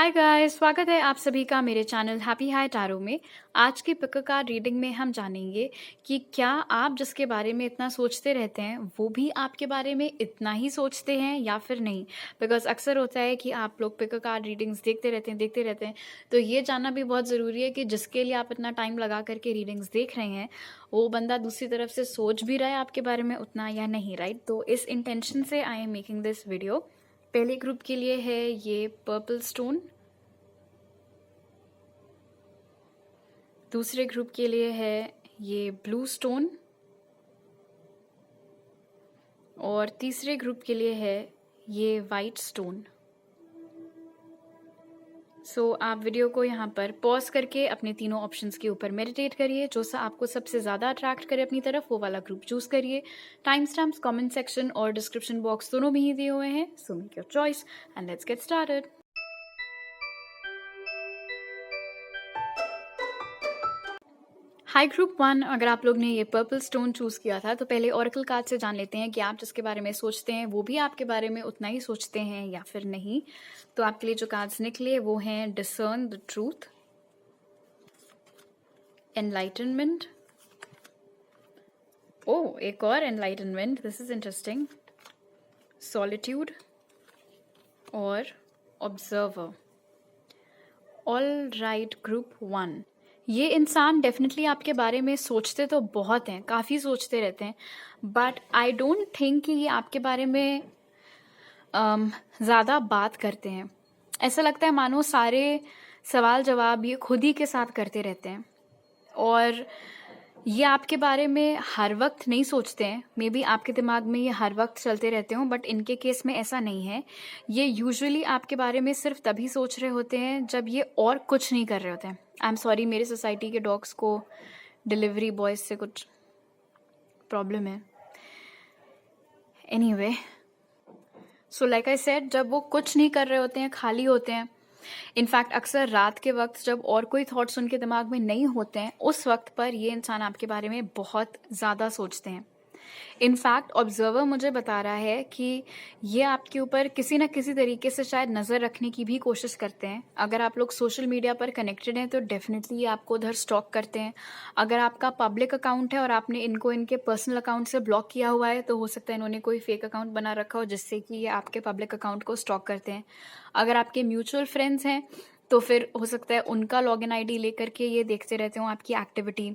Hi guys, स्वागत है आप सभी का मेरे चैनल हैप्पी हाई टैरो में। आज की पिक कार्ड रीडिंग में हम जानेंगे कि क्या आप जिसके बारे में इतना सोचते रहते हैं वो भी आपके बारे में इतना ही सोचते हैं या फिर नहीं। बिकॉज अक्सर होता है कि आप लोग पिक कार्ड रीडिंग्स देखते रहते हैं। तो ये जानना भी बहुत ज़रूरी है कि जिसके लिए आप इतना टाइम लगा करके रीडिंग्स देख रहे हैं वो बंदा दूसरी तरफ से सोच भी रहा है आपके बारे में उतना या नहीं, राइट। तो इस इंटेंशन से I am making this video. पहले ग्रुप के लिए है ये पर्पल स्टोन, दूसरे ग्रुप के लिए है ये ब्लू स्टोन और तीसरे ग्रुप के लिए है ये वाइट स्टोन। सो आप वीडियो को यहाँ पर पॉज करके अपने तीनों ऑप्शंस के ऊपर मेडिटेट करिए। जो सा आपको सबसे ज़्यादा अट्रैक्ट करे अपनी तरफ वो वाला ग्रुप चूज करिए। टाइम स्टैम्प्स कमेंट सेक्शन और डिस्क्रिप्शन बॉक्स दोनों में ही दिए हुए हैं। So make your choice and let's get started. High group one, अगर आप लोग ने ये पर्पल स्टोन चूज किया था तो पहले ओरेकल कार्ड से जान लेते हैं कि आप जिसके बारे में सोचते हैं वो भी आपके बारे में उतना ही सोचते हैं या फिर नहीं। तो आपके लिए जो कार्ड्स निकले वो हैं डिसर्न द ट्रूथ, एनलाइटनमेंट, एक और enlightenment, this is interesting, solitude और observer. All right group one, ये इंसान डेफिनेटली आपके बारे में सोचते तो बहुत हैं, काफ़ी सोचते रहते हैं, बट आई डोंट थिंक कि ये आपके बारे में ज़्यादा बात करते हैं। ऐसा लगता है मानो सारे सवाल जवाब ये खुद ही के साथ करते रहते हैं और ये आपके बारे में हर वक्त नहीं सोचते हैं। मे बी आपके दिमाग में ये हर वक्त चलते रहते हों, बट इनके केस में ऐसा नहीं है। ये यूजुअली आपके बारे में सिर्फ तभी सोच रहे होते हैं जब ये और कुछ नहीं कर रहे होते हैं। आई एम सॉरी, मेरी सोसाइटी के डॉग्स को डिलीवरी बॉयज से कुछ प्रॉब्लम है। Anyway, so like I said, जब वो कुछ नहीं कर रहे होते हैं, खाली होते हैं, इनफैक्ट अक्सर रात के वक्त जब और कोई थॉट्स उनके दिमाग में नहीं होते हैं, उस वक्त पर ये इंसान आपके बारे में बहुत ज़्यादा सोचते हैं। इनफैक्ट ऑब्जर्वर मुझे बता रहा है कि ये आपके ऊपर किसी न किसी तरीके से शायद नज़र रखने की भी कोशिश करते हैं। अगर आप लोग सोशल मीडिया पर कनेक्टेड हैं तो डेफिनेटली ये आपको उधर स्टॉक करते हैं। अगर आपका पब्लिक अकाउंट है और आपने इनको इनके पर्सनल अकाउंट से ब्लॉक किया हुआ है तो हो सकता है इन्होंने कोई फेक अकाउंट बना रखा हो जिससे कि ये आपके पब्लिक अकाउंट को स्टॉक करते हैं। अगर आपके म्यूचुअल फ्रेंड्स हैं तो फिर हो सकता है उनका लॉगिन आईडी लेकर के ये देखते रहते हो आपकी एक्टिविटी।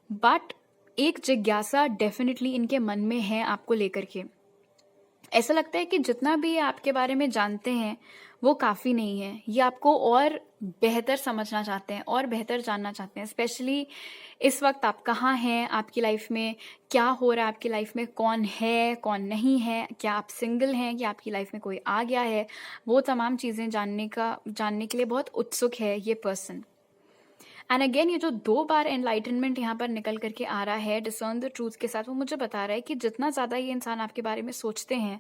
बट एक जिज्ञासा डेफिनेटली इनके मन में है आपको लेकर के। ऐसा लगता है कि जितना भी ये आपके बारे में जानते हैं वो काफ़ी नहीं है। ये आपको और बेहतर समझना चाहते हैं और बेहतर जानना चाहते हैं। स्पेशली इस वक्त आप कहाँ हैं आपकी लाइफ में, क्या हो रहा है आपकी लाइफ में, कौन है कौन नहीं है, क्या आप सिंगल हैं, क्या आपकी लाइफ में कोई आ गया है, वो तमाम चीज़ें जानने के लिए बहुत उत्सुक है ये पर्सन। एंड अगेन, ये जो 2 बार एनलाइटनमेंट यहाँ पर निकल करके आ रहा है डिसर्न द ट्रूथ के साथ, वो मुझे बता रहा है कि जितना ज़्यादा ये इंसान आपके बारे में सोचते हैं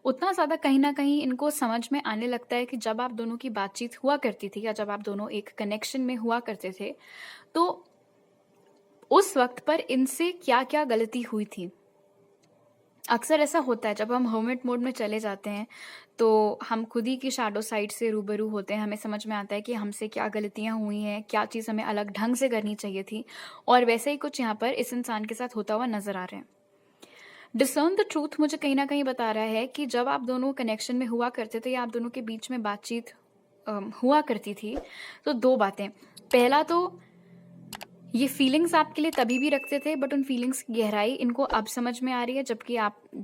उतना ज़्यादा कहीं ना कहीं इनको समझ में आने लगता है कि जब आप दोनों की बातचीत हुआ करती थी या जब आप दोनों एक कनेक्शन में हुआ करते थे तो उस वक्त पर इनसे क्या क्या गलती हुई थी। अक्सर ऐसा होता है जब हम हर्मिट मोड में चले जाते हैं तो हम खुद ही की शैडो साइड से रूबरू होते हैं। हमें समझ में आता है कि हमसे क्या गलतियां हुई हैं, क्या चीज़ हमें अलग ढंग से करनी चाहिए थी, और वैसे ही कुछ यहाँ पर इस इंसान के साथ होता हुआ नजर आ रहे हैं। डिसर्न द ट्रूथ मुझे कहीं ना कहीं बता रहा है कि जब आप दोनों कनेक्शन में हुआ करते थे या आप दोनों के बीच में बातचीत हुआ करती थी तो 2 बातें। पहला तो ये फीलिंग्स आपके लिए तभी भी रखते थे बट उन फीलिंग्स की गहराई इनको अब समझ में आ रही है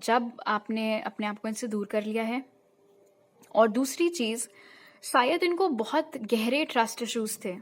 जब आपने अपने आप को इनसे दूर कर लिया है। और दूसरी चीज़, शायद इनको बहुत गहरे ट्रस्ट इश्यूज थे।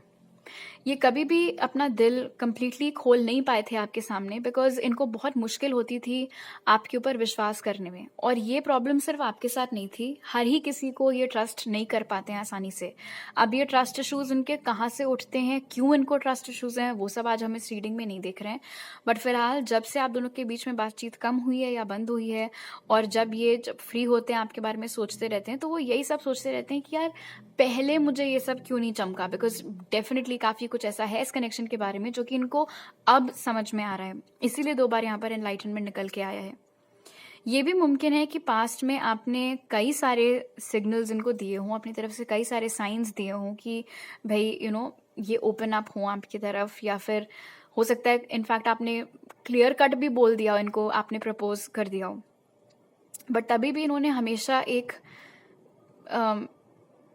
ये कभी भी अपना दिल कंप्लीटली खोल नहीं पाए थे आपके सामने बिकॉज इनको बहुत मुश्किल होती थी आपके ऊपर विश्वास करने में। और ये प्रॉब्लम सिर्फ आपके साथ नहीं थी, हर ही किसी को ये ट्रस्ट नहीं कर पाते हैं आसानी से। अब ये ट्रस्ट इश्यूज इनके कहाँ से उठते हैं, क्यों इनको ट्रस्ट इश्यूज हैं, वो सब आज हम इस रीडिंग में नहीं देख रहे हैं। बट फिलहाल जब से आप दोनों के बीच में बातचीत कम हुई है या बंद हुई है और जब फ्री होते हैं आपके बारे में सोचते रहते हैं तो वो यही सब सोचते रहते हैं कि यार पहले मुझे ये सब क्यों नहीं चमका। बिकॉज डेफिनेटली काफ़ी कुछ ऐसा है इस कनेक्शन के बारे में जो कि इनको अब समझ में आ रहा है, इसीलिए 2 बार यहाँ पर एनलाइटनमेंट निकल के आया है। ये भी मुमकिन है कि पास्ट में आपने कई सारे सिग्नल्स इनको दिए हों, अपनी तरफ से कई सारे साइंस दिए हों कि भाई ये ओपन अप हों आपकी तरफ, या फिर हो सकता है इनफैक्ट आपने क्लियर कट भी बोल दिया हो इनको, आपने प्रपोज कर दिया हो, बट तभी भी इन्होंने हमेशा एक अम,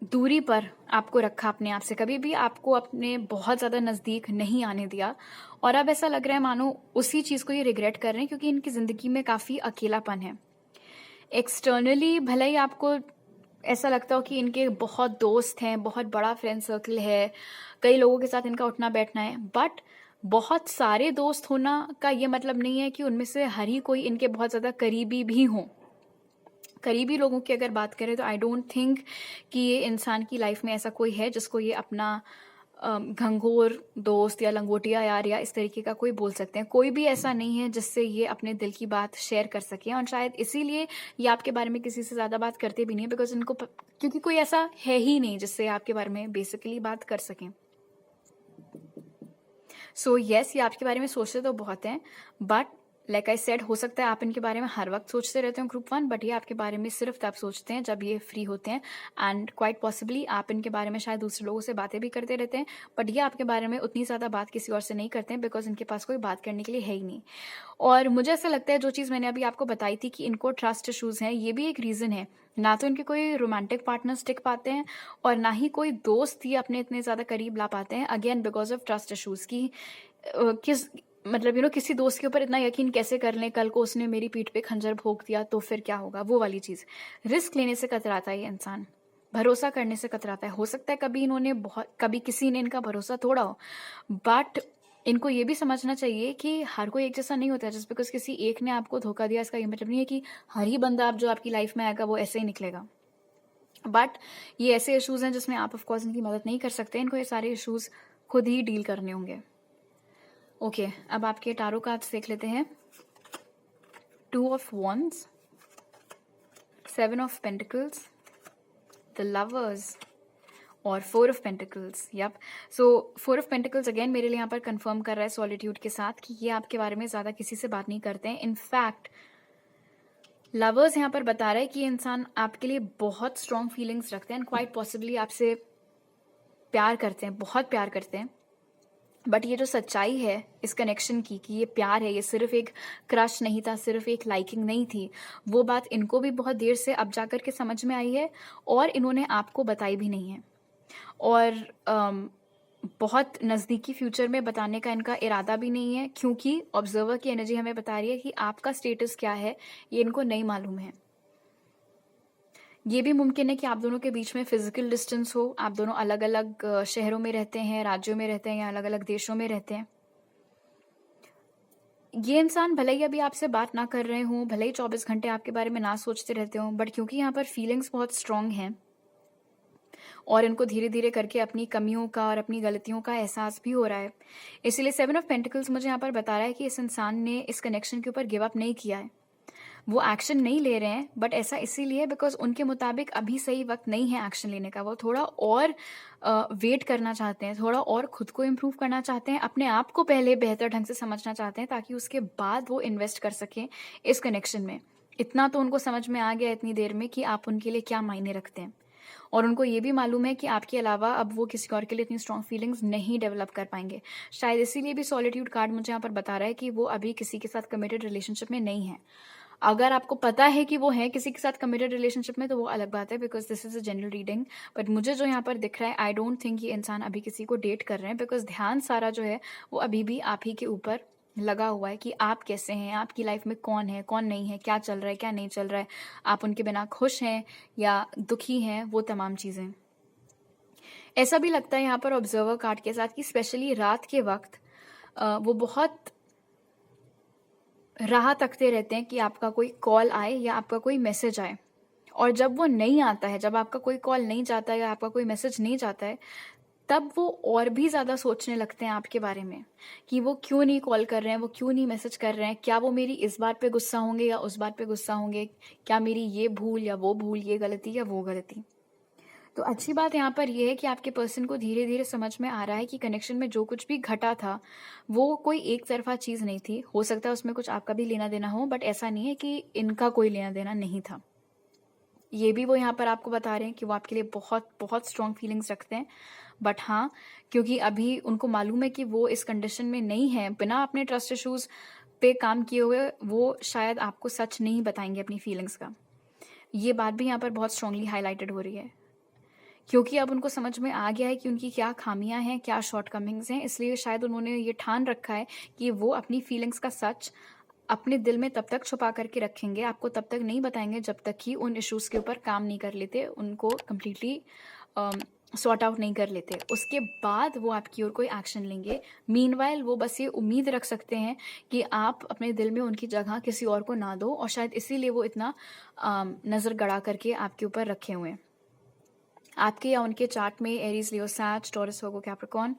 दूरी पर आपको रखा अपने आप से, कभी भी आपको अपने बहुत ज़्यादा नज़दीक नहीं आने दिया। और अब ऐसा लग रहा है मानो उसी चीज़ को ये रिग्रेट कर रहे हैं, क्योंकि इनकी ज़िंदगी में काफ़ी अकेलापन है। एक्सटर्नली भले ही आपको ऐसा लगता हो कि इनके बहुत दोस्त हैं, बहुत बड़ा फ्रेंड सर्कल है, कई लोगों के साथ इनका उठना बैठना है, बट बहुत सारे दोस्त होना का ये मतलब नहीं है कि उनमें से हर ही कोई इनके बहुत ज़्यादा करीबी भी हों। करीबी लोगों की अगर बात करें तो आई डोंट थिंक कि ये इंसान की लाइफ में ऐसा कोई है जिसको ये अपना घंघोर दोस्त या लंगोटिया यार या इस तरीके का कोई बोल सकते हैं। कोई भी ऐसा नहीं है जिससे ये अपने दिल की बात शेयर कर सकें, और शायद इसीलिए ये आपके बारे में किसी से ज़्यादा बात करते भी नहीं है, बिकॉज क्योंकि कोई ऐसा है ही नहीं जिससे आपके बारे में बेसिकली बात कर सकें। सो येस, ये आपके बारे में सोचते तो बहुत हैं, बट लाइक आई सेड, हो सकता है आप इनके बारे में हर वक्त सोचते रहते हो ग्रुप वन, बट ये आपके बारे में सिर्फ तब सोचते हैं जब ये फ्री होते हैं। एंड क्वाइट पॉसिबली आप इनके बारे में शायद दूसरे लोगों से बातें भी करते रहते हैं, बट ये आपके बारे में उतनी ज़्यादा बात किसी और से नहीं करते हैं, बिकॉज इनके पास कोई बात करने के लिए है ही नहीं। और मुझे ऐसा लगता है जो चीज़ मैंने अभी आपको बताई थी कि इनको ट्रस्ट इशूज़ हैं, ये भी एक रीज़न है। ना तो इनके कोई रोमांटिक पार्टनर्स टिक पाते हैं, और ना ही कोई दोस्त ये अपने इतने ज़्यादा करीब ला पाते हैं, again because of trust issues की। किस मतलब किसी दोस्त के ऊपर इतना यकीन कैसे कर लें, कल को उसने मेरी पीठ पे खंजर भोंक दिया तो फिर क्या होगा, वो वाली चीज़। रिस्क लेने से कतराता है ये इंसान, भरोसा करने से कतराता है। हो सकता है कभी किसी ने इनका भरोसा तोड़ा हो, बट इनको ये भी समझना चाहिए कि हर कोई एक जैसा नहीं होता है। जस्ट बिकॉज किसी एक ने आपको धोखा दिया इसका ये मतलब नहीं है कि हर ही बंदा आप जो आपकी लाइफ में आएगा वो ऐसे ही निकलेगा। बट ये ऐसे इशूज़ हैं जिसमें आप ऑफकोर्स इनकी मदद नहीं कर सकते, इनको ये सारे इशूज़ खुद ही डील करने होंगे। ओके, अब आपके टारो कार्ड्स देख लेते हैं। 2 of wands, 7 of pentacles, the lovers और 4 of pentacles. Yup, so 4 of pentacles again मेरे लिए यहाँ पर कंफर्म कर रहा है सॉलिट्यूड के साथ कि ये आपके बारे में ज़्यादा किसी से बात नहीं करते हैं। इनफैक्ट लवर्स यहाँ पर बता रहा है कि ये इंसान आपके लिए बहुत स्ट्रॉन्ग फीलिंग्स रखते हैं एंड क्वाइट पॉसिबली आपसे प्यार करते हैं, बहुत प्यार करते हैं। बट ये जो सच्चाई है इस कनेक्शन की कि ये प्यार है, ये सिर्फ एक क्रश नहीं था, सिर्फ एक लाइकिंग नहीं थी, वो बात इनको भी बहुत देर से अब जाकर के समझ में आई है, और इन्होंने आपको बताई भी नहीं है। और बहुत नज़दीकी फ्यूचर में बताने का इनका इरादा भी नहीं है, क्योंकि ऑब्जर्वर की एनर्जी हमें बता रही है कि आपका स्टेटस क्या है ये इनको नहीं मालूम है। ये भी मुमकिन है कि आप दोनों के बीच में फिजिकल डिस्टेंस हो, आप दोनों अलग अलग शहरों में रहते हैं, राज्यों में रहते हैं, या अलग अलग देशों में रहते हैं। ये इंसान भले ही अभी आपसे बात ना कर रहे हों, भले ही 24 घंटे आपके बारे में ना सोचते रहते हों, बट क्योंकि यहाँ पर फीलिंग्स बहुत स्ट्रांग हैं और इनको धीरे धीरे करके अपनी कमियों का और अपनी गलतियों का एहसास भी हो रहा है, इसीलिए 7 ऑफ पेंटिकल्स मुझे यहाँ पर बता रहा है कि इस इंसान ने इस कनेक्शन के ऊपर गिव अप नहीं किया है, वो एक्शन नहीं ले रहे हैं। बट ऐसा इसीलिए बिकॉज उनके मुताबिक अभी सही वक्त नहीं है एक्शन लेने का, वो थोड़ा और वेट करना चाहते हैं, थोड़ा और खुद को इम्प्रूव करना चाहते हैं, अपने आप को पहले बेहतर ढंग से समझना चाहते हैं, ताकि उसके बाद वो इन्वेस्ट कर सकें इस कनेक्शन में। इतना तो उनको समझ में आ गया इतनी देर में कि आप उनके लिए क्या मायने रखते हैं, और उनको ये भी मालूम है कि आपके अलावा अब वो किसी और के लिए इतनी स्ट्रॉन्ग फीलिंग्स नहीं डेवलप कर पाएंगे। शायद इसीलिए भी सॉलिट्यूड कार्ड मुझे यहाँ पर बता रहा है कि वो अभी किसी के साथ कमिटेड रिलेशनशिप में नहीं है। अगर आपको पता है कि वो है किसी के साथ कमिटेड रिलेशनशिप में तो वो अलग बात है, because this is a general reading. But मुझे जो यहाँ पर दिख रहा है, आई डोंट थिंक ये इंसान अभी किसी को डेट कर रहे हैं, बिकॉज ध्यान सारा जो है वो अभी भी आप ही के ऊपर लगा हुआ है कि आप कैसे हैं, आपकी लाइफ में कौन है कौन नहीं है, क्या चल रहा है क्या नहीं चल रहा है, आप उनके बिना खुश हैं या दुखी हैं, वो तमाम चीज़ें। ऐसा भी लगता है यहाँ पर ऑब्जर्वर कार्ड के साथ कि स्पेशली रात के वक्त वो बहुत राह तकते रहते हैं कि आपका कोई कॉल आए या आपका कोई मैसेज आए, और जब वो नहीं आता है, जब आपका कोई कॉल नहीं जाता है या आपका कोई मैसेज नहीं जाता है, तब वो और भी ज़्यादा सोचने लगते हैं आपके बारे में कि वो क्यों नहीं कॉल कर रहे हैं, वो क्यों नहीं मैसेज कर रहे हैं, क्या वो मेरी इस बात पे गुस्सा होंगे या उस बात पे गुस्सा होंगे, क्या मेरी ये भूल या वो भूल, ये गलती या वो गलती। तो अच्छी बात यहाँ पर ये है कि आपके पर्सन को धीरे धीरे समझ में आ रहा है कि कनेक्शन में जो कुछ भी घटा था वो कोई एक तरफा चीज़ नहीं थी। हो सकता है उसमें कुछ आपका भी लेना देना हो, बट ऐसा नहीं है कि इनका कोई लेना देना नहीं था। ये भी वो यहाँ पर आपको बता रहे हैं कि वो आपके लिए बहुत बहुत स्ट्रॉन्ग फीलिंग्स रखते हैं। बट हाँ, क्योंकि अभी उनको मालूम है कि वो इस कंडीशन में नहीं है, बिना अपने ट्रस्ट इश्यूज पे काम किए हुए वो शायद आपको सच नहीं बताएंगे अपनी फीलिंग्स का। ये बात भी यहाँ पर बहुत स्ट्रांगली हाईलाइटेड हो रही है, क्योंकि अब उनको समझ में आ गया है कि उनकी क्या खामियां हैं, क्या शॉर्टकमिंग्स हैं। इसलिए शायद उन्होंने ये ठान रखा है कि वो अपनी फीलिंग्स का सच अपने दिल में तब तक छुपा करके रखेंगे, आपको तब तक नहीं बताएंगे जब तक कि उन इश्यूज के ऊपर काम नहीं कर लेते, उनको कम्प्लीटली सॉर्ट आउट नहीं कर लेते। उसके बाद वो आपकी ओर कोई एक्शन लेंगे। मीनवाइल वो बस ये उम्मीद रख सकते हैं कि आप अपने दिल में उनकी जगह किसी और को ना दो, और शायद इसीलिए वो इतना नज़र गड़ा करके आपके ऊपर रखे हुए हैं। आपके या उनके चार्ट में एरीज, लियो, सैज, टॉरस, वर्गो, कैप्रिकॉर्न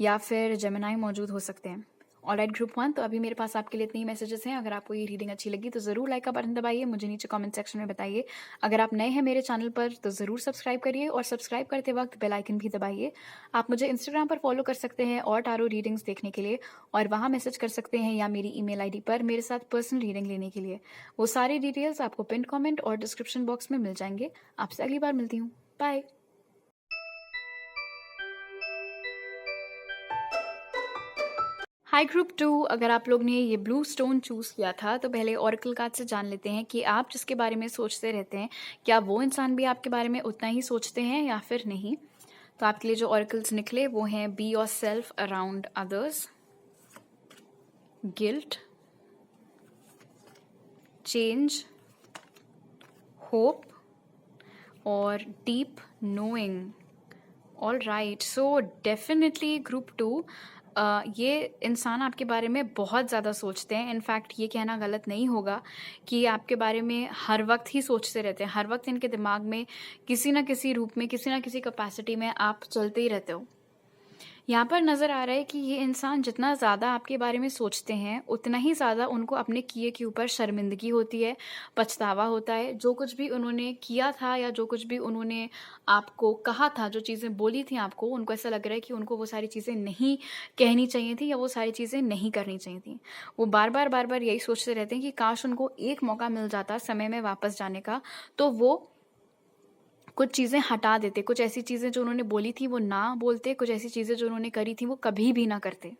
या फिर जेमिनाई मौजूद हो सकते हैं। ऑलराइट ग्रुप 1, तो अभी मेरे पास आपके लिए इतने ही मैसेजेस हैं। अगर आपको ये रीडिंग अच्छी लगी तो ज़रूर लाइक का बटन दबाइए, मुझे नीचे कमेंट सेक्शन में बताइए। अगर आप नए हैं मेरे चैनल पर तो ज़रूर सब्सक्राइब करिए, और सब्सक्राइब करते वक्त बेल आइकन भी दबाइए। आप मुझे इंस्टाग्राम पर फॉलो कर सकते हैं और टारो रीडिंग्स देखने के लिए, और वहाँ मैसेज कर सकते हैं, या मेरी ईमेल आईडी पर मेरे साथ पर्सनल रीडिंग लेने के लिए। वो सारी डिटेल्स आपको पिन कमेंट और डिस्क्रिप्शन बॉक्स में मिल जाएंगे। आपसे अगली बार मिलती हूँ। बाय। हाई ग्रुप 2, अगर आप लोग ने ये ब्लू स्टोन चूज़ किया था तो पहले ऑरेकल कार्ड से जान लेते हैं कि आप जिसके बारे में सोचते रहते हैं, क्या वो इंसान भी आपके बारे में उतना ही सोचते हैं या फिर नहीं। तो आपके लिए जो ऑरेकल्स निकले वो हैं be yourself around others, guilt, change, hope और deep knowing. All right, so definitely group 2, ये इंसान आपके बारे में बहुत ज़्यादा सोचते हैं। इनफैक्ट ये कहना गलत नहीं होगा कि आपके बारे में हर वक्त ही सोचते रहते हैं। हर वक्त इनके दिमाग में किसी ना किसी रूप में, किसी ना किसी कैपेसिटी में आप चलते ही रहते हो। यहाँ पर नज़र आ रहा है कि ये इंसान जितना ज़्यादा आपके बारे में सोचते हैं उतना ही ज़्यादा उनको अपने किए के ऊपर शर्मिंदगी होती है, पछतावा होता है। जो कुछ भी उन्होंने किया था या जो कुछ भी उन्होंने आपको कहा था, जो चीज़ें बोली थी आपको, उनको ऐसा लग रहा है कि उनको वो सारी चीज़ें नहीं कहनी चाहिए थी या वो सारी चीज़ें नहीं करनी चाहिए थी। वो बार बार यही सोचते रहते हैं कि काश उनको एक मौका मिल जाता समय में वापस जाने का, तो वो कुछ चीज़ें हटा देते, कुछ ऐसी चीज़ें जो उन्होंने बोली थी वो ना बोलते, कुछ ऐसी चीज़ें जो उन्होंने करी थी वो कभी भी ना करते।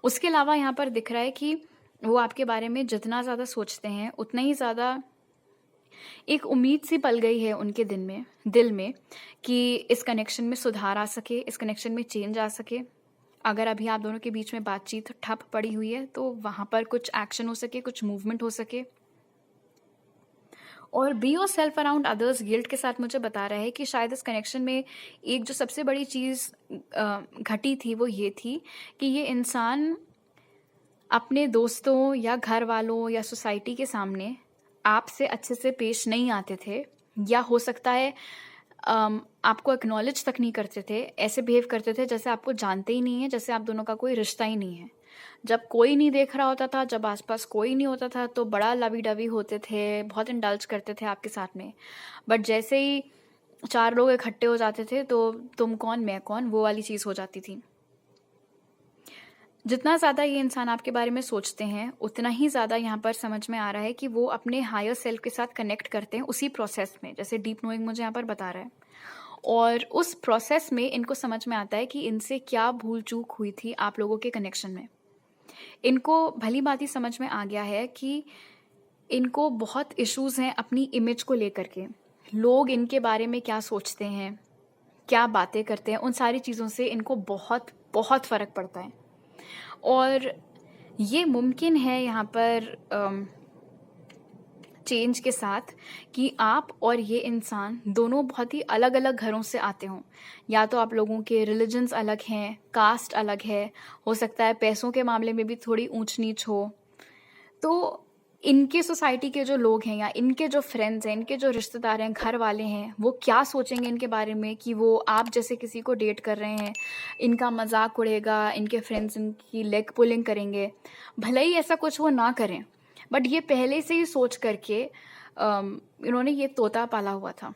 उसके अलावा यहाँ पर दिख रहा है कि वो आपके बारे में जितना ज़्यादा सोचते हैं उतना ही ज़्यादा एक उम्मीद सी पल गई है उनके दिल में कि इस कनेक्शन में सुधार आ सके, इस कनेक्शन में चेंज आ सके। अगर अभी आप दोनों के बीच में बातचीत ठप पड़ी हुई है तो वहाँ पर कुछ एक्शन हो सके, कुछ मूवमेंट हो सके। और B yourself around others guilt के साथ मुझे बता रहा है कि शायद इस कनेक्शन में एक जो सबसे बड़ी चीज़ घटी थी वो ये थी कि ये इंसान अपने दोस्तों या घर वालों या सोसाइटी के सामने आपसे अच्छे से पेश नहीं आते थे, या हो सकता है आपको एक्नॉलेज तक नहीं करते थे। ऐसे बिहेव करते थे जैसे आपको जानते ही नहीं है, जैसे आप दोनों का कोई रिश्ता ही नहीं है। जब कोई नहीं देख रहा होता था, जब आसपास कोई नहीं होता था तो बड़ा लवी डवी होते थे, बहुत इंडल्ज करते थे आपके साथ में। बट जैसे ही 4 लोग इकट्ठे हो जाते थे तो तुम कौन मैं कौन, वो वाली चीज़ हो जाती थी। जितना ज़्यादा ये इंसान आपके बारे में सोचते हैं उतना ही ज़्यादा यहाँ पर समझ में आ रहा है कि वो अपने हायर सेल्फ के साथ कनेक्ट करते हैं उसी प्रोसेस में, जैसे डीप नोइंग मुझे यहाँ पर बता रहा है। और उस प्रोसेस में इनको समझ में आता है कि इनसे क्या भूल चूक हुई थी आप लोगों के कनेक्शन में। इनको भली भांति समझ में आ गया है कि इनको बहुत इश्यूज़ हैं अपनी इमेज को लेकर के। लोग इनके बारे में क्या सोचते हैं, क्या बातें करते हैं, उन सारी चीज़ों से इनको बहुत बहुत फ़र्क पड़ता है। और ये मुमकिन है यहाँ पर चेंज के साथ कि आप और ये इंसान दोनों बहुत ही अलग अलग घरों से आते हों। या तो आप लोगों के रिलीजन्स अलग हैं, कास्ट अलग है, हो सकता है पैसों के मामले में भी थोड़ी ऊंच नीच हो। तो इनके सोसाइटी के जो लोग हैं या इनके जो फ्रेंड्स हैं, इनके जो रिश्तेदार हैं, घर वाले हैं, वो क्या सोचेंगे इनके बारे में कि वो आप जैसे किसी को डेट कर रहे हैं। इनका मजाक उड़ेगा, इनके फ्रेंड्स इनकी लेग पुलिंग करेंगे। भले ही ऐसा कुछ वो ना करें, बट ये पहले से ही सोच करके इन्होंने ये तोता पाला हुआ था।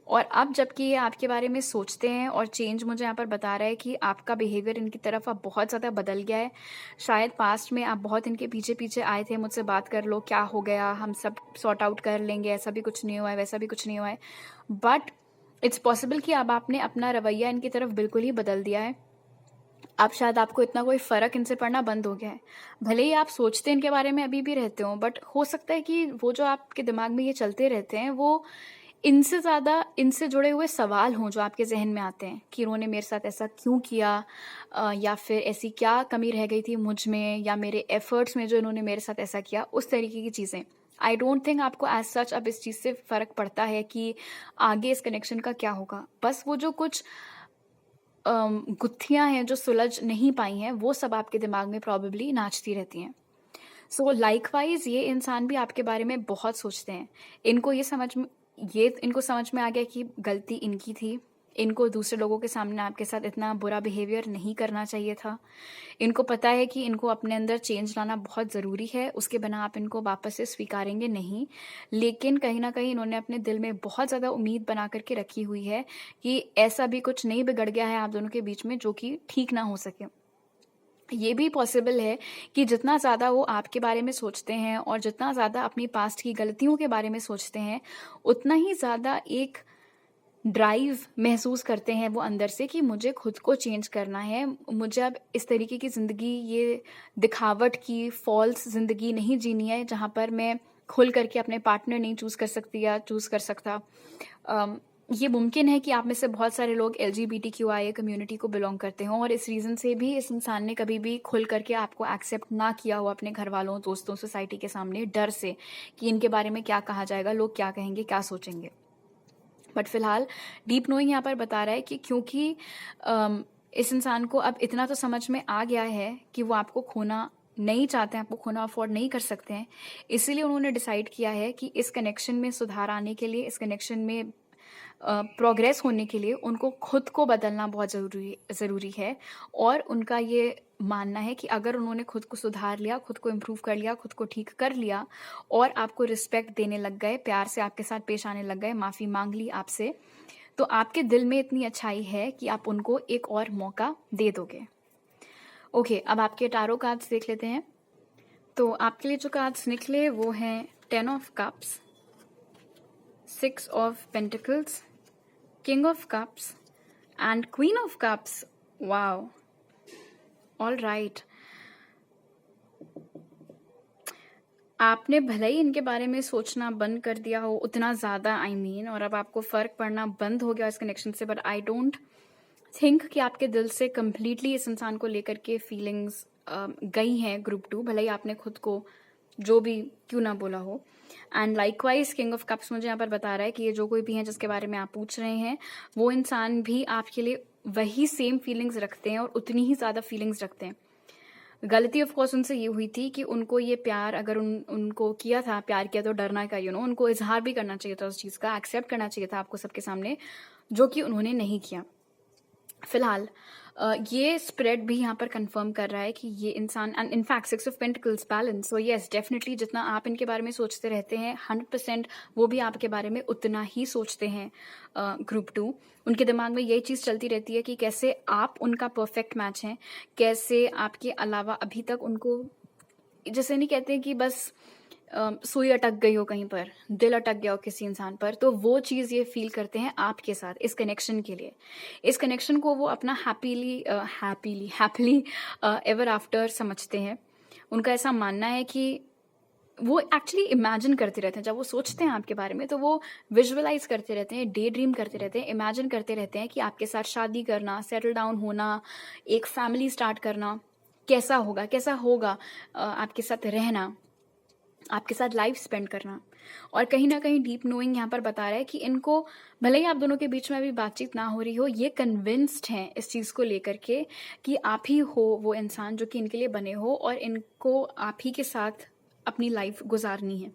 और अब जबकि ये आपके बारे में सोचते हैं और चेंज मुझे यहाँ पर बता रहा है कि आपका बिहेवियर इनकी तरफ अब बहुत ज़्यादा बदल गया है। शायद पास्ट में आप बहुत इनके पीछे-पीछे आए थे, मुझसे बात कर लो, क्या हो गया? हम सब सॉर्ट आउट कर लेंगे, ऐसा भी कुछ नहीं हुआ है, वैसा भी कुछ नहीं हुआ है। बट इट्स पॉसिबल कि अब आपने अपना रवैया इनकी तरफ बिल्कुल ही बदल दिया है। अब शायद आपको इतना कोई फ़र्क इनसे पड़ना बंद हो गया है। भले ही आप सोचते इनके बारे में अभी भी रहते हो, बट हो सकता है कि वो जो आपके दिमाग में ये चलते रहते हैं, वो इनसे ज़्यादा इनसे जुड़े हुए सवाल हों जो आपके ज़हन में आते हैं कि इन्होंने मेरे साथ ऐसा क्यों किया, या फिर ऐसी क्या कमी रह गई थी मुझ में या मेरे एफ़र्ट्स में जो इन्होंने मेरे साथ ऐसा किया, उस तरीके की चीज़ें। आई डोंट थिंक आपको एज़ सच अब इस चीज़ से फ़र्क पड़ता है कि आगे इस कनेक्शन का क्या होगा। बस वो जो कुछ गुत्थियाँ हैं जो सुलझ नहीं पाई हैं, वो सब आपके दिमाग में प्रोबेबली नाचती रहती हैं। सो लाइकवाइज़ ये इंसान भी आपके बारे में बहुत सोचते हैं। इनको इनको समझ में आ गया कि गलती इनकी थी। इनको दूसरे लोगों के सामने आपके साथ इतना बुरा बिहेवियर नहीं करना चाहिए था। इनको पता है कि इनको अपने अंदर चेंज लाना बहुत ज़रूरी है, उसके बिना आप इनको वापस से स्वीकारेंगे नहीं। लेकिन कहीं न कहीं इन्होंने अपने दिल में बहुत ज़्यादा उम्मीद बना कर के रखी हुई है कि ऐसा भी कुछ नहीं बिगड़ गया है आप दोनों के बीच में जो कि ठीक ना हो सके। ये भी पॉसिबल है कि जितना ज़्यादा वो आपके बारे में सोचते हैं और जितना ज़्यादा अपनी पास्ट की गलतियों के बारे में सोचते हैं, उतना ही ज़्यादा एक ड्राइव महसूस करते हैं वो अंदर से कि मुझे खुद को चेंज करना है। मुझे अब इस तरीके की ज़िंदगी, ये दिखावट की फ़ॉल्स ज़िंदगी नहीं जीनी है, जहाँ पर मैं खुल कर के अपने पार्टनर नहीं चूज़ कर सकती या चूज़ कर सकता। अम, ये मुमकिन है कि आप में से बहुत सारे लोग एलजीबीटीक्यूआई कम्युनिटी को बिलॉन्ग करते हों और इस रीज़न से भी इस इंसान ने कभी भी खुल करके आपको एक्सेप्ट ना किया हो अपने घरवालों, दोस्तों, सोसाइटी के सामने, डर से कि इनके बारे में क्या कहा जाएगा, लोग क्या कहेंगे, क्या सोचेंगे। बट फिलहाल डीप नोइंग यहाँ पर बता रहा है कि क्योंकि इस इंसान को अब इतना तो समझ में आ गया है कि वो आपको खोना नहीं चाहते हैं, आपको खोना अफोर्ड नहीं कर सकते हैं, इसीलिए उन्होंने डिसाइड किया है कि इस कनेक्शन में सुधार आने के लिए, इस कनेक्शन में प्रोग्रेस होने के लिए उनको खुद को बदलना बहुत ज़रूरी है। और उनका ये मानना है कि अगर उन्होंने खुद को सुधार लिया, खुद को इम्प्रूव कर लिया, खुद को ठीक कर लिया और आपको रिस्पेक्ट देने लग गए, प्यार से आपके साथ पेश आने लग गए, माफ़ी मांग ली आपसे, तो आपके दिल में इतनी अच्छाई है कि आप उनको एक और मौका दे दोगे। ओके, अब आपके टारो कार्ड्स देख लेते हैं। तो आपके लिए जो कार्ड्स निकले वो हैं 10 of cups, 6 of pentacles, King of Cups and Queen of Cups. Wow. All right. आपने भले ही इनके बारे में सोचना बंद कर दिया हो उतना ज़्यादा, और अब आपको फ़र्क पड़ना बंद हो गया इस कनेक्शन से, बट आई डोंट थिंक कि आपके दिल से कम्प्लीटली इस इंसान को लेकर के फीलिंग्स गई हैं ग्रुप 2, भले ही आपने खुद को जो भी क्यों ना बोला हो। And likewise king of cups मुझे यहाँ पर बता रहा है कि ये जो कोई भी है जिसके बारे में आप पूछ रहे हैं, वो इंसान भी आपके लिए वही सेम फीलिंग्स रखते हैं और उतनी ही ज़्यादा फीलिंग्स रखते हैं। गलती ऑफ कोर्स उनसे ये हुई थी कि उनको ये प्यार अगर उनको किया था, प्यार किया तो डरना का, उनको इजहार भी करना चाहिए था उस चीज़ का, एक्सेप्ट करना चाहिए था आपको सबके सामने, जो कि उन्होंने नहीं किया। फिलहाल ये स्प्रेड भी यहाँ पर कंफर्म कर रहा है कि ये इंसान, and in fact 6 of pentacles balance, so yes definitely जितना आप इनके बारे में सोचते रहते हैं 100% वो भी आपके बारे में उतना ही सोचते हैं। ग्रुप 2 उनके दिमाग में यही चीज़ चलती रहती है कि कैसे आप उनका परफेक्ट मैच हैं, कैसे आपके अलावा अभी तक उनको, जैसे नहीं कहते कि बस सुई अटक गई हो कहीं पर, दिल अटक गया हो किसी इंसान पर, तो वो चीज़ ये फील करते हैं आपके साथ इस कनेक्शन के लिए। इस कनेक्शन को वो अपना हैप्पीली एवर आफ्टर समझते हैं। उनका ऐसा मानना है कि वो एक्चुअली इमेजिन करते रहते हैं, जब वो सोचते हैं आपके बारे में तो वो विजुअलाइज करते रहते हैं, डे ड्रीम करते रहते हैं, इमेजिन करते रहते हैं कि आपके साथ शादी करना, सेटल डाउन होना, एक फैमिली स्टार्ट करना, कैसा होगा आपके साथ रहना, आपके साथ लाइफ स्पेंड करना। और कहीं ना कहीं डीप नोइंग यहाँ पर बता रहा है कि इनको भले ही आप दोनों के बीच में अभी बातचीत ना हो रही हो, ये कन्विंस्ड हैं इस चीज़ को लेकर के कि आप ही हो वो इंसान जो कि इनके लिए बने हो और इनको आप ही के साथ अपनी लाइफ गुजारनी है।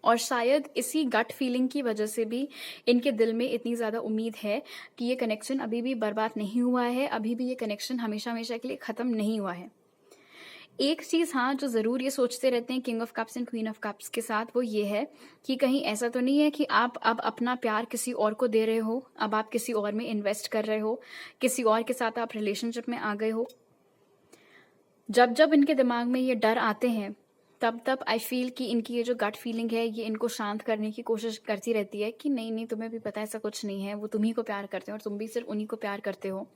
और शायद इसी गट फीलिंग की वजह से भी इनके दिल में इतनी ज़्यादा उम्मीद है कि ये कनेक्शन अभी भी बर्बाद नहीं हुआ है, अभी भी ये कनेक्शन हमेशा हमेशा के लिए ख़त्म नहीं हुआ है। एक चीज़ हाँ, जो ज़रूर ये सोचते रहते हैं king of cups and queen of cups के साथ, वो ये है कि कहीं ऐसा तो नहीं है कि आप अब अपना प्यार किसी और को दे रहे हो, अब आप किसी और में इन्वेस्ट कर रहे हो, किसी और के साथ आप रिलेशनशिप में आ गए हो। जब जब इनके दिमाग में ये डर आते हैं, तब तब आई फील कि इनकी ये जो गट फीलिंग है, ये इनको शांत करने की कोशिश करती रहती है कि नहीं नहीं, तुम्हें भी पता है ऐसा कुछ नहीं है, वो तुम्ही को प्यार करते हो और तुम भी सिर्फ उन्हीं को प्यार करते हो,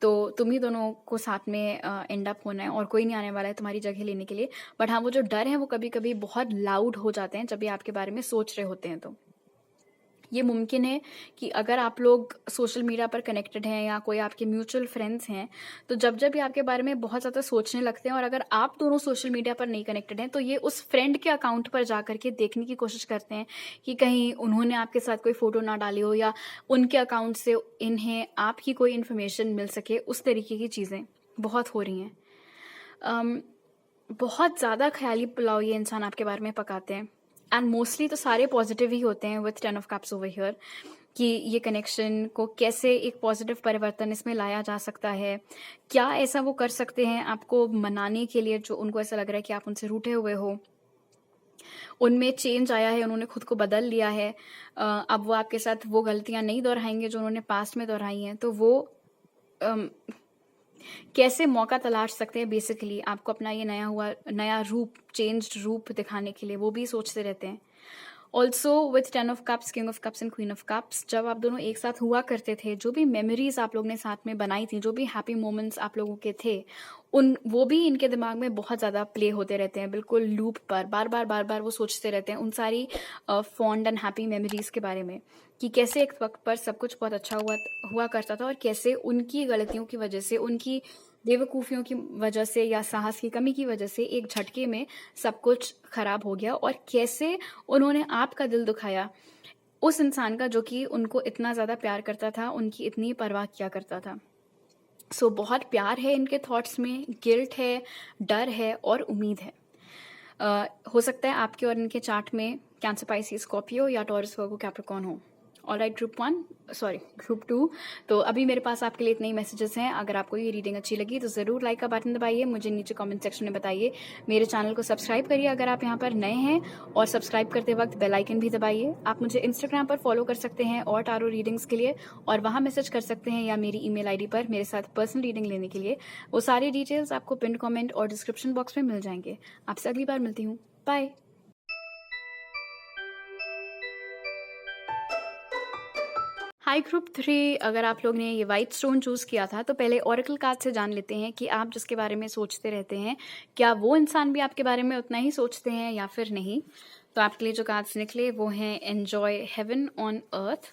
तो तुम ही दोनों को साथ में एंड अप होना है और कोई नहीं आने वाला है तुम्हारी जगह लेने के लिए। बट हाँ, वो जो डर है वो कभी कभी बहुत लाउड हो जाते हैं जब ये आपके बारे में सोच रहे होते हैं। तो ये मुमकिन है कि अगर आप लोग सोशल मीडिया पर कनेक्टेड हैं या कोई आपके म्यूचुअल फ्रेंड्स हैं, तो जब जब ये आपके बारे में बहुत ज़्यादा सोचने लगते हैं, और अगर आप दोनों सोशल मीडिया पर नहीं कनेक्टेड हैं, तो ये उस फ्रेंड के अकाउंट पर जा करके देखने की कोशिश करते हैं कि कहीं उन्होंने आपके साथ कोई फ़ोटो ना डाली हो या उनके अकाउंट से इन्हें आपकी कोई इन्फॉर्मेशन मिल सके। उस तरीके की चीज़ें बहुत हो रही हैं। बहुत ज़्यादा ख्याली पुलाव ये इंसान आपके बारे में पकाते हैं, एंड मोस्टली तो सारे पॉजिटिव ही होते हैं with 10 of cups over here, कि ये कनेक्शन को कैसे एक पॉजिटिव परिवर्तन इसमें लाया जा सकता है, क्या ऐसा वो कर सकते हैं आपको मनाने के लिए जो उनको ऐसा लग रहा है कि आप उनसे रूठे हुए हो। उनमें चेंज आया है, उन्होंने खुद को बदल लिया है। अब वो आपके साथ वो गलतियां नहीं दोहराएंगे जो उन्होंने पास्ट में दोहराई हैं। तो वो अम, कैसे मौका तलाश सकते हैं बेसिकली आपको अपना ये नया रूप, चेंज्ड रूप दिखाने के लिए, वो भी सोचते रहते हैं। Also with 10 of cups, king of cups and queen of cups, जब आप दोनों एक साथ हुआ करते थे, जो भी मेमोरीज आप लोग ने साथ में बनाई थी, जो भी हैप्पी मोमेंट्स आप लोगों के थे, वो भी इनके दिमाग में बहुत ज़्यादा प्ले होते रहते हैं, बिल्कुल लूप पर बार बार वो सोचते रहते हैं उन सारी फॉन्ड एंड हैप्पी मेमोरीज के बारे में, कि कैसे एक वक्त पर सब कुछ बहुत अच्छा हुआ करता था और कैसे उनकी गलतियों की वजह से, उनकी बेवकूफ़ियों की वजह से या साहस की कमी की वजह से एक झटके में सब कुछ खराब हो गया, और कैसे उन्होंने आपका दिल दुखाया, उस इंसान का जो कि उनको इतना ज़्यादा प्यार करता था, उनकी इतनी परवाह किया करता था। सो बहुत प्यार है इनके थॉट्स में, गिल्ट है, डर है और उम्मीद है। हो सकता है आपके और इनके चार्ट में कैंसर, पाइसिस, स्कॉर्पियो या टॉरस, वर्गो, कैप्रिकॉर्न हो। Alright, group 2। तो अभी मेरे पास आपके लिए इतने ही मैसेजेस हैं। अगर आपको ये रीडिंग अच्छी लगी तो ज़रूर लाइक का बटन दबाइए, मुझे नीचे कमेंट सेक्शन में बताइए। मेरे चैनल को सब्सक्राइब करिए अगर आप यहाँ पर नए हैं, और सब्सक्राइब करते वक्त बेल आइकन भी दबाइए। आप मुझे इंस्टाग्राम पर फॉलो कर सकते हैं और टारो रीडिंग्स के लिए, और वहाँ मैसेज कर सकते हैं, या मेरी ईमेल आईडी पर मेरे साथ पर्सनल रीडिंग लेने के लिए। वो सारी डिटेल्स आपको पिन कमेंट और डिस्क्रिप्शन बॉक्स में मिल जाएंगे। आपसे अगली बार मिलती हूँ। बाय। हाई ग्रुप 3, अगर आप लोग ने ये वाइट स्टोन चूज़ किया था, तो पहले ओरेकल कार्ड से जान लेते हैं कि आप जिसके बारे में सोचते रहते हैं, क्या वो इंसान भी आपके बारे में उतना ही सोचते हैं या फिर नहीं। तो आपके लिए जो कार्ड्स निकले वो हैं enjoy heaven on earth,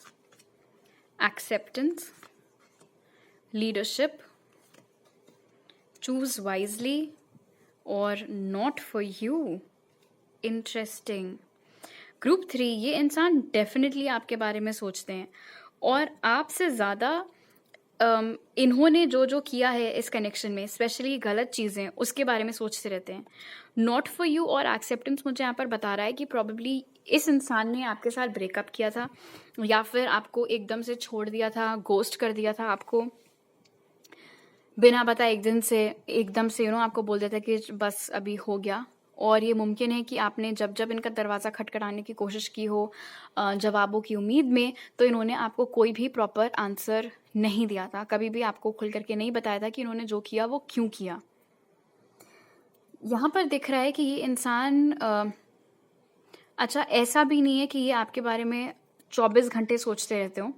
acceptance, leadership, choose wisely और not for you. Interesting. Group 3, ये इंसान डेफिनेटली आपके बारे में सोचते हैं, और आपसे ज़्यादा इन्होंने जो जो किया है इस कनेक्शन में, स्पेशली गलत चीज़ें, उसके बारे में सोचते रहते हैं। नॉट फॉर यू और एक्सेप्टेंस मुझे यहाँ पर बता रहा है कि प्रॉबेबली इस इंसान ने आपके साथ ब्रेकअप किया था, या फिर आपको एकदम से छोड़ दिया था, गोस्ट कर दिया था आपको बिना बताए, एकदम से आपको बोल देता कि बस अभी हो गया। और ये मुमकिन है कि आपने जब जब इनका दरवाज़ा खटखटाने की कोशिश की हो जवाबों की उम्मीद में, तो इन्होंने आपको कोई भी प्रॉपर आंसर नहीं दिया था, कभी भी आपको खुल करके नहीं बताया था कि इन्होंने जो किया वो क्यों किया। यहाँ पर दिख रहा है कि ये इंसान अच्छा, ऐसा भी नहीं है कि ये आपके बारे में 24 घंटे सोचते रहते हो।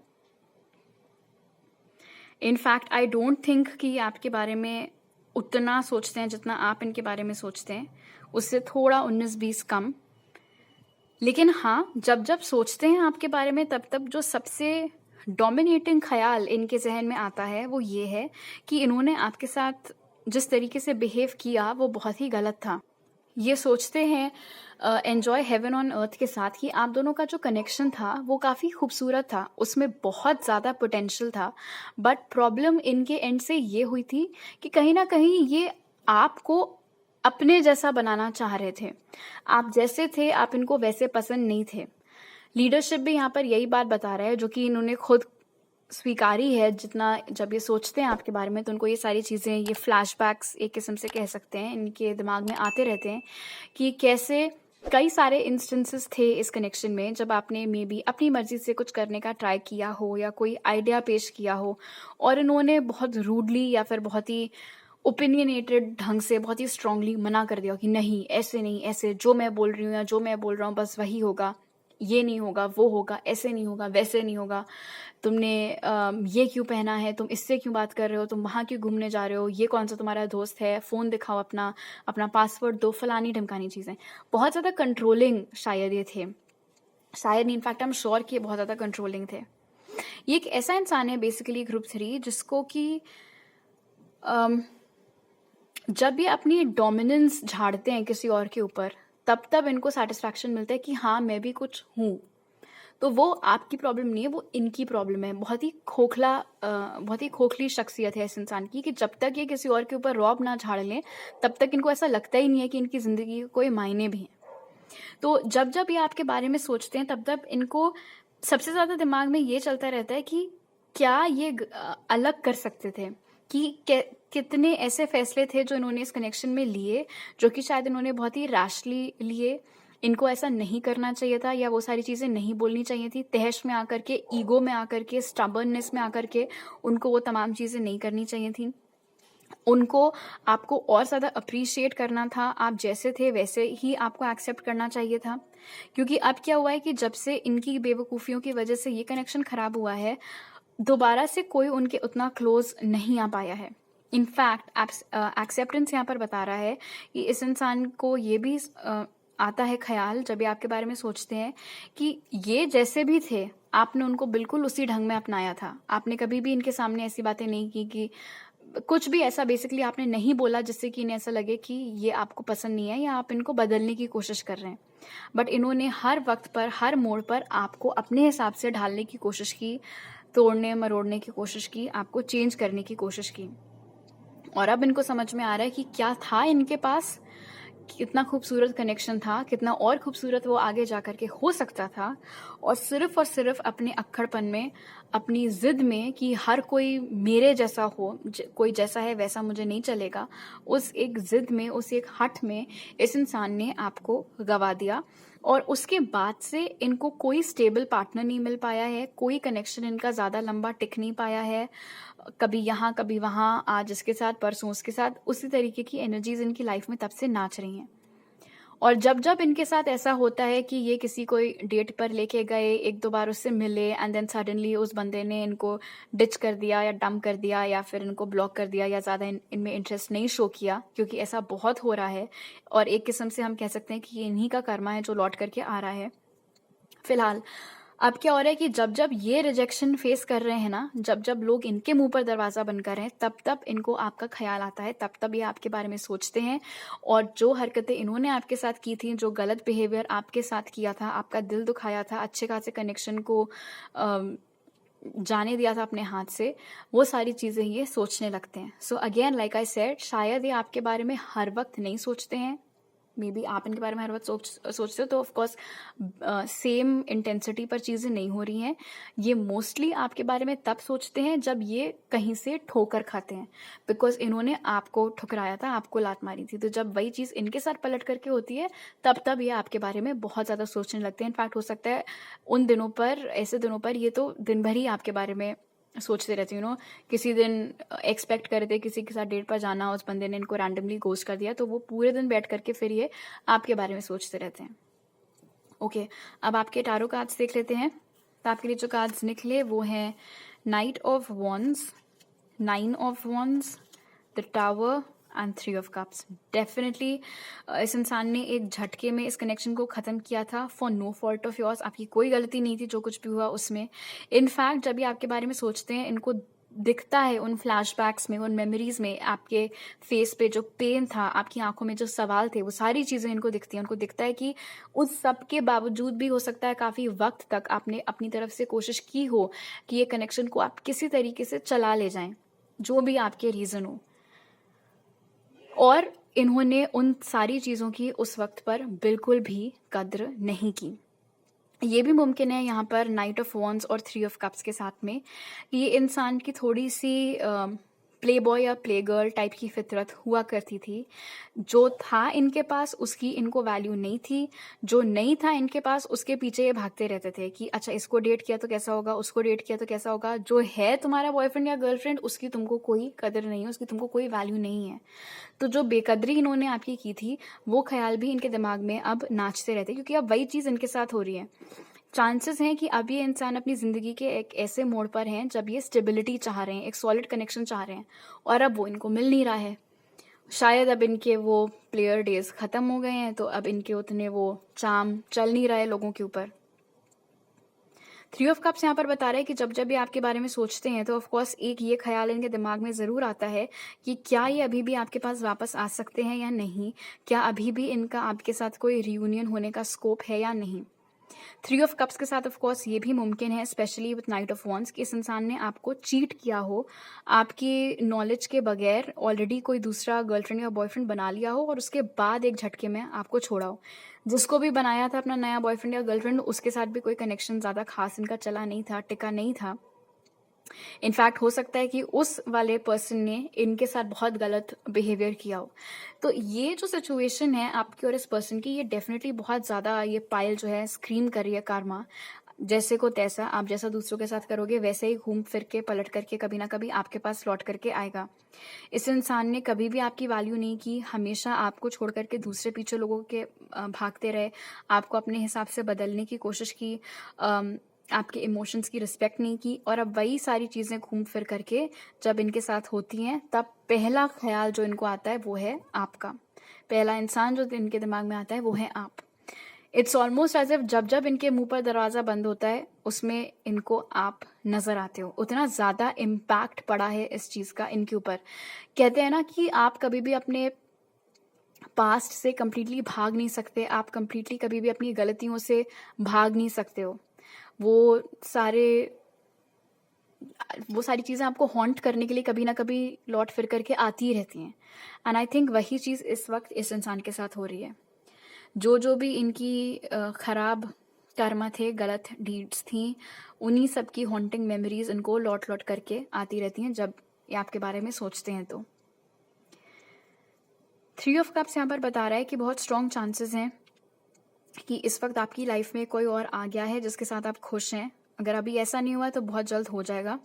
इनफैक्ट आई डोंट थिंक कि ये आपके बारे में उतना सोचते हैं जितना आप इनके बारे में सोचते हैं, उससे थोड़ा 19-20 कम। लेकिन हाँ, जब जब सोचते हैं आपके बारे में, तब तब जो सबसे डोमिनेटिंग ख्याल इनके जहन में आता है वो ये है कि इन्होंने आपके साथ जिस तरीके से बिहेव किया वो बहुत ही गलत था। ये सोचते हैं एन्जॉय हेवन ऑन अर्थ के साथ कि आप दोनों का जो कनेक्शन था वो काफ़ी खूबसूरत था, उसमें बहुत ज़्यादा पोटेंशियल था। बट प्रॉब्लम इनके एंड से ये हुई थी कि कहीं ना कहीं ये आपको अपने जैसा बनाना चाह रहे थे। आप जैसे थे, आप इनको वैसे पसंद नहीं थे। लीडरशिप भी यहाँ पर यही बात बता रहा है, जो कि इन्होंने खुद स्वीकारी है, जितना जब ये सोचते हैं आपके बारे में तो उनको ये सारी चीज़ें, ये फ्लैशबैक्स एक किस्म से कह सकते हैं, इनके दिमाग में आते रहते हैं कि कैसे कई सारे इंस्टेंसेस थे इस कनेक्शन में जब आपने मे बी अपनी मर्ज़ी से कुछ करने का ट्राई किया हो या कोई आइडिया पेश किया हो और इन्होंने बहुत रूडली या फिर बहुत ही ओपिनियनेटेड ढंग से बहुत ही स्ट्रांगली मना कर दिया कि नहीं, ऐसे नहीं, ऐसे जो मैं बोल रही हूँ या जो मैं बोल रहा हूँ बस वही होगा, ये नहीं होगा, वो होगा, ऐसे नहीं होगा, वैसे नहीं होगा, तुमने ये क्यों पहना है, तुम इससे क्यों बात कर रहे हो, तुम वहाँ क्यों घूमने जा रहे हो, ये कौन सा तुम्हारा दोस्त है, फ़ोन दिखाओ अपना, अपना पासवर्ड दो, फलानी ढमकानी चीज़ें। बहुत ज़्यादा कंट्रोलिंग शायद ये थे, शायद नहीं, इनफैक्ट आई एम श्योर कि ये बहुत ज़्यादा कंट्रोलिंग थे। ये एक ऐसा इंसान है बेसिकली ग्रुप 3 जिसको कि जब ये अपनी डोमिनेंस झाड़ते हैं किसी और के ऊपर, तब तब इनको सेटिस्फैक्शन मिलता है कि हाँ, मैं भी कुछ हूँ। तो वो आपकी प्रॉब्लम नहीं है, वो इनकी प्रॉब्लम है। बहुत ही खोखली शख्सियत है इस इंसान की कि जब तक ये किसी और के ऊपर रौब ना झाड़ लें, तब तक इनको ऐसा लगता ही नहीं है कि इनकी ज़िंदगी के कोई मायने भी हैं। तो जब जब ये आपके बारे में सोचते हैं, तब तब इनको सबसे ज़्यादा दिमाग में ये चलता रहता है कि क्या ये अलग कर सकते थे, कि कितने ऐसे फैसले थे जो इन्होंने इस कनेक्शन में लिए, जो कि शायद इन्होंने बहुत ही रैशली लिए। इनको ऐसा नहीं करना चाहिए था या वो सारी चीज़ें नहीं बोलनी चाहिए थी। तहश में आकर के, ईगो में आकर के, स्टबर्ननेस में आकर के उनको वो तमाम चीज़ें नहीं करनी चाहिए थी। उनको आपको और ज़्यादा अप्रिशिएट करना था, आप जैसे थे वैसे ही आपको एक्सेप्ट करना चाहिए था। क्योंकि अब क्या हुआ है कि जब से इनकी बेवकूफ़ियों की वजह से ये कनेक्शन ख़राब हुआ है, दोबारा से कोई उनके उतना क्लोज़ नहीं आ पाया है। इनफैक्ट एक्सेप्टेंस यहाँ पर बता रहा है कि इस इंसान को ये भी आता है ख़्याल, जब ये आपके बारे में सोचते हैं, कि ये जैसे भी थे, आपने उनको बिल्कुल उसी ढंग में अपनाया था। आपने कभी भी इनके सामने ऐसी बातें नहीं की कि कुछ भी ऐसा बेसिकली आपने नहीं बोला जिससे कि इन्हें ऐसा लगे कि ये आपको पसंद नहीं है या आप इनको बदलने की कोशिश कर रहे हैं। बट इन्होंने हर वक्त पर, हर मोड़ पर आपको अपने हिसाब से ढालने की कोशिश की, तोड़ने मरोड़ने की कोशिश की, आपको चेंज करने की कोशिश की। और अब इनको समझ में आ रहा है कि क्या था इनके पास, कितना खूबसूरत कनेक्शन था, कितना और खूबसूरत वो आगे जा कर के हो सकता था, और सिर्फ अपने अक्खड़पन में, अपनी ज़िद में कि हर कोई मेरे जैसा हो, कोई जैसा है वैसा मुझे नहीं चलेगा, उस एक ज़िद में, उस एक हठ में इस इंसान ने आपको गवा दिया। और उसके बाद से इनको कोई स्टेबल पार्टनर नहीं मिल पाया है, कोई कनेक्शन इनका ज़्यादा लंबा टिक नहीं पाया है। कभी यहाँ कभी वहाँ, आज इसके साथ परसों उसके साथ, उसी तरीके की एनर्जीज इनकी लाइफ में तब से नाच रही हैं। और जब जब इनके साथ ऐसा होता है कि ये किसी को डेट पर लेके गए, एक दो बार उससे मिले, एंड देन सडनली उस बंदे ने इनको डिच कर दिया या डंप कर दिया या फिर इनको ब्लॉक कर दिया या ज़्यादा इनमें इंटरेस्ट नहीं शो किया, क्योंकि ऐसा बहुत हो रहा है और एक किस्म से हम कह सकते हैं कि ये इन्हीं का कर्मा है जो लौट करके आ रहा है फिलहाल। अब क्या हो रहा है कि जब जब ये रिजेक्शन फेस कर रहे हैं ना, जब जब लोग इनके मुंह पर दरवाज़ा बंद कर रहे हैं, तब तब इनको आपका ख्याल आता है, तब तब ये आपके बारे में सोचते हैं। और जो हरकतें इन्होंने आपके साथ की थी, जो गलत बिहेवियर आपके साथ किया था, आपका दिल दुखाया था, अच्छे खासे कनेक्शन को जाने दिया था अपने हाथ से, वो सारी चीज़ें ये सोचने लगते हैं। So again like I said, शायद ये आपके बारे में हर वक्त नहीं सोचते हैं, मे बी आप इनके बारे में हर वक्त सोचते हो, तो ऑफकोर्स सेम इंटेंसिटी पर चीज़ें नहीं हो रही हैं। ये मोस्टली आपके बारे में तब सोचते हैं जब ये कहीं से ठोकर खाते हैं, बिकॉज इन्होंने आपको ठुकराया था, आपको लात मारी थी। तो जब वही चीज़ इनके साथ पलट करके होती है, तब तब ये आपके बारे में बहुत ज़्यादा सोचने लगते हैं। इनफैक्ट हो सकता है उन दिनों पर, ऐसे दिनों पर ये तो दिन भर ही आपके बारे में सोचते रहते, किसी दिन एक्सपेक्ट कर रहे थे किसी के साथ डेट पर जाना, उस बंदे ने इनको रैंडमली घोस्ट कर दिया, तो वो पूरे दिन बैठ करके फिर ये आपके बारे में सोचते रहते हैं। ओके, अब आपके टारो कार्ड्स देख लेते हैं। तो आपके लिए जो कार्ड्स निकले वो हैं night of wands, 9 of wands, the tower and 3 of cups. Definitely इस इंसान ने एक झटके में इस कनेक्शन को ख़त्म किया था, for no fault of yours. आपकी कोई गलती नहीं थी जो कुछ भी हुआ उसमें। इनफैक्ट जब ये आपके बारे में सोचते हैं, इनको दिखता है उन फ्लैशबैक्स में, उन मेमोरीज में, आपके फेस पे जो पेन था, आपकी आंखों में जो सवाल थे, वो सारी चीज़ें इनको दिखती हैं। उनको दिखता है कि उस सब के बावजूद भी हो सकता है काफ़ी वक्त तक आपने अपनी तरफ से कोशिश की हो कि ये कनेक्शन को आप किसी तरीके से चला ले जाएं, जो भी आपके रीज़न हो। और इन्होंने उन सारी चीज़ों की उस वक्त पर बिल्कुल भी कद्र नहीं की। ये भी मुमकिन है यहाँ पर नाइट ऑफ वॉन्ड्स और थ्री ऑफ कप्स के साथ में, ये इंसान की थोड़ी सी प्ले बॉय या प्ले गर्ल टाइप की फितरत हुआ करती थी। जो था इनके पास उसकी इनको वैल्यू नहीं थी, जो नहीं था इनके पास उसके पीछे ये भागते रहते थे कि अच्छा इसको डेट किया तो कैसा होगा, उसको डेट किया तो कैसा होगा। जो है तुम्हारा बॉयफ्रेंड या गर्लफ्रेंड उसकी तुमको कोई कदर नहीं है, उसकी तुमको कोई वैल्यू नहीं है। तो जो बेकदरी इन्होंने आपकी की थी वो ख्याल भी इनके दिमाग में अब नाचते रहते, क्योंकि अब वही चीज़ इनके साथ हो रही है। चांसेस हैं कि अब ये इंसान अपनी ज़िंदगी के एक ऐसे मोड़ पर हैं जब ये स्टेबिलिटी चाह रहे हैं, एक सॉलिड कनेक्शन चाह रहे हैं, और अब वो इनको मिल नहीं रहा है। शायद अब इनके वो प्लेयर डेज ख़त्म हो गए हैं, तो अब इनके उतने वो चार्म चल नहीं रहा है लोगों के ऊपर। थ्री ऑफ कप्स यहाँ पर बता रहे हैं कि जब जब ये आपके बारे में सोचते हैं तो ऑफ कोर्स एक ये ख्याल इनके दिमाग में ज़रूर आता है कि क्या ये अभी भी आपके पास वापस आ सकते हैं या नहीं, क्या अभी भी इनका आपके साथ कोई रियूनियन होने का स्कोप है या नहीं। थ्री ऑफ कप्स के साथ ऑफ कोर्स ये भी मुमकिन है, specially with night of wands, कि इस इंसान ने आपको चीट किया हो, आपकी नॉलेज के बगैर ऑलरेडी कोई दूसरा गर्लफ्रेंड या बॉयफ्रेंड बना लिया हो और उसके बाद एक झटके में आपको छोड़ा हो। जिसको भी बनाया था अपना नया बॉयफ्रेंड या गर्लफ्रेंड उसके साथ भी कोई कनेक्शन ज़्यादा खास इनका चला नहीं था, टिका नहीं था। इनफैक्ट हो सकता है कि उस वाले पर्सन ने इनके साथ बहुत गलत बिहेवियर किया हो। तो ये जो सिचुएशन है आपकी और इस पर्सन की, ये डेफिनेटली बहुत ज़्यादा ये पाइल जो है स्क्रीम कर रही है कारमा। जैसे को तैसा, आप जैसा दूसरों के साथ करोगे वैसे ही घूम फिर के पलट करके कभी ना कभी आपके पास लौट करके आएगा। इस इंसान ने कभी भी आपकी वैल्यू नहीं की, हमेशा आपको छोड़ करके दूसरे पीछे लोगों के भागते रहे, आपको अपने हिसाब से बदलने की कोशिश की, आपके इमोशंस की रिस्पेक्ट नहीं की। और अब वही सारी चीज़ें घूम फिर करके जब इनके साथ होती हैं तब पहला ख्याल जो इनको आता है वो है आपका। पहला इंसान जो इनके दिमाग में आता है वो है आप। इट्स ऑलमोस्ट एज इफ जब जब इनके मुंह पर दरवाज़ा बंद होता है उसमें इनको आप नज़र आते हो। उतना ज़्यादा इम्पैक्ट पड़ा है इस चीज़ का इनके ऊपर। कहते हैं ना कि आप कभी भी अपने पास्ट से कंप्लीटली भाग नहीं सकते, आप कंप्लीटली कभी भी अपनी गलतियों से भाग नहीं सकते हो। वो सारे वो सारी चीज़ें आपको हॉन्ट करने के लिए कभी ना कभी लौट फिर करके आती ही रहती हैं। एंड आई थिंक वही चीज़ इस वक्त इस इंसान के साथ हो रही है। जो जो भी इनकी ख़राब कर्म थे, गलत डीड्स थी, उन्हीं सब की हॉन्टिंग मेमोरीज इनको लौट लौट करके आती रहती हैं जब ये आपके बारे में सोचते हैं। तो थ्री ऑफ कप्स यहाँ पर बता रहा है कि बहुत स्ट्रॉन्ग चांसेस हैं कि इस वक्त आपकी लाइफ में कोई और आ गया है जिसके साथ आप खुश हैं। अगर अभी ऐसा नहीं हुआ है तो बहुत जल्द हो जाएगा।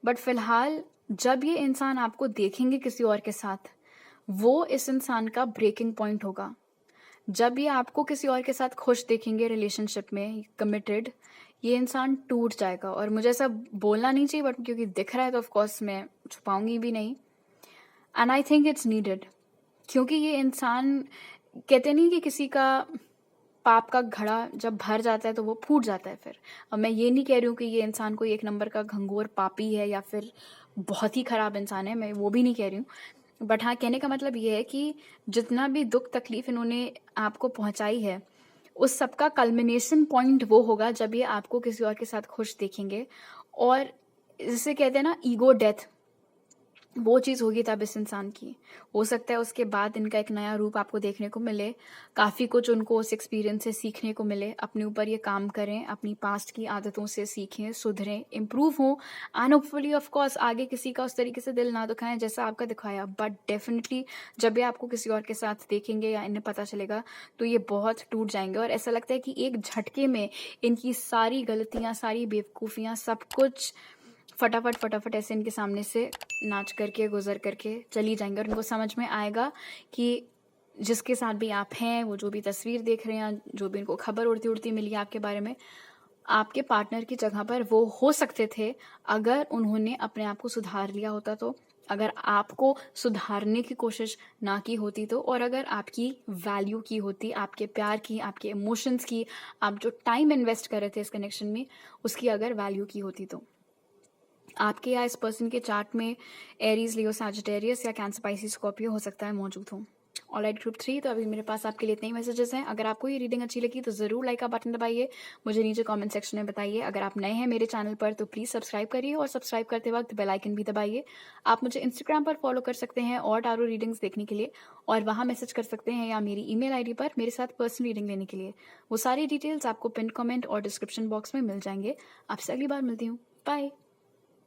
बट फिलहाल जब ये इंसान आपको देखेंगे किसी और के साथ, वो इस इंसान का ब्रेकिंग पॉइंट होगा। जब ये आपको किसी और के साथ खुश देखेंगे रिलेशनशिप में कमिटेड, ये इंसान टूट जाएगा। और मुझे ऐसा बोलना नहीं चाहिए बट क्योंकि दिख रहा है तो ऑफ कोर्स मैं छुपाऊंगी भी नहीं। And I think it's needed, क्योंकि ये इंसान, कहते नहीं कि किसी का पाप का घड़ा जब भर जाता है तो वो फूट जाता है फिर। अब मैं ये नहीं कह रही हूँ कि ये इंसान कोई एक नंबर का घंघोर पापी है या फिर बहुत ही खराब इंसान है, मैं वो भी नहीं कह रही हूँ। बट हाँ, कहने का मतलब ये है कि जितना भी दुख तकलीफ इन्होंने आपको पहुंचाई है उस सबका कल्मिनेशन पॉइंट वो होगा जब ये आपको किसी और के साथ खुश देखेंगे। और जिसे कहते हैं ना ईगो डेथ, वो चीज़ होगी तब इस इंसान की। हो सकता है उसके बाद इनका एक नया रूप आपको देखने को मिले, काफ़ी कुछ उनको उस एक्सपीरियंस से सीखने को मिले, अपने ऊपर ये काम करें, अपनी पास्ट की आदतों से सीखें, सुधरें, इम्प्रूव हों। एंड होपफुली ऑफ कोर्स आगे किसी का उस तरीके से दिल ना दुखाएं जैसा आपका दिखाया। बट डेफिनेटली जब ये आपको किसी और के साथ देखेंगे या इन्हें पता चलेगा तो ये बहुत टूट जाएंगे। और ऐसा लगता है कि एक झटके में इनकी सारी गलतियाँ, सारी बेवकूफ़ियाँ, सब कुछ फटाफट फटाफट ऐसे इनके सामने से नाच करके गुजर करके चली जाएंगे। और इनको समझ में आएगा कि जिसके साथ भी आप हैं, वो जो भी तस्वीर देख रहे हैं, जो भी इनको खबर उड़ती उड़ती मिली है आपके बारे में, आपके पार्टनर की जगह पर वो हो सकते थे अगर उन्होंने अपने आप को सुधार लिया होता तो, अगर आपको सुधारने की कोशिश ना की होती तो, और अगर आपकी वैल्यू की होती, आपके प्यार की, आपके इमोशंस की, आप जो टाइम इन्वेस्ट कर रहे थे इस कनेक्शन में उसकी अगर वैल्यू की होती तो। आपके या इस पर्सन के चार्ट में एरीज, लियो, सैजिटेरियस या कैंसर, पाइसिस, स्कॉर्पियो हो सकता है मौजूद हो। ऑलराइट ग्रुप 3, तो अभी मेरे पास आपके लिए इतने ही मैसेजेस हैं। अगर आपको ये रीडिंग अच्छी लगी तो ज़रूर लाइक का बटन दबाइए, मुझे नीचे कमेंट सेक्शन में बताइए। अगर आप नए हैं मेरे चैनल पर तो प्लीज़ सब्सक्राइब करिए और सब्सक्राइब करते वक्त बेल आइकन भी दबाइए। आप मुझे इंस्टाग्राम पर फॉलो कर सकते हैं और टारो रीडिंग्स देखने के लिए, और वहाँ मैसेज कर सकते हैं या मेरी ईमेल आईडी पर मेरे साथ पर्सनल रीडिंग लेने के लिए। वो सारी डिटेल्स आपको पिन कमेंट और डिस्क्रिप्शन बॉक्स में मिल जाएंगे। आपसे अगली बार मिलती हूँ। बाय।